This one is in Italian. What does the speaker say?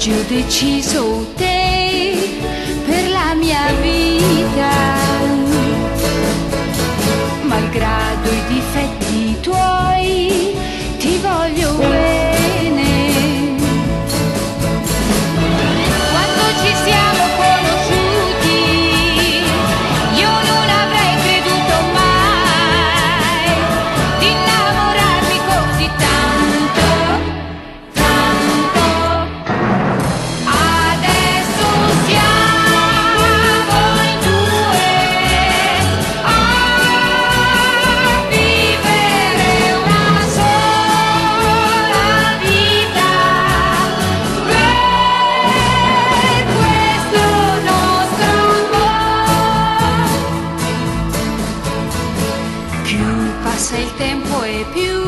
oggi ho deciso te per la mia vita, malgrado i difetti tuoi, ti voglio bene. Quando ci siamo conosciuti, io non avrei creduto mai di innamorarmi così tanto, tanto. Adesso siamo in due a vivere una sola vita per questo nostro amore. Più passa il tempo e più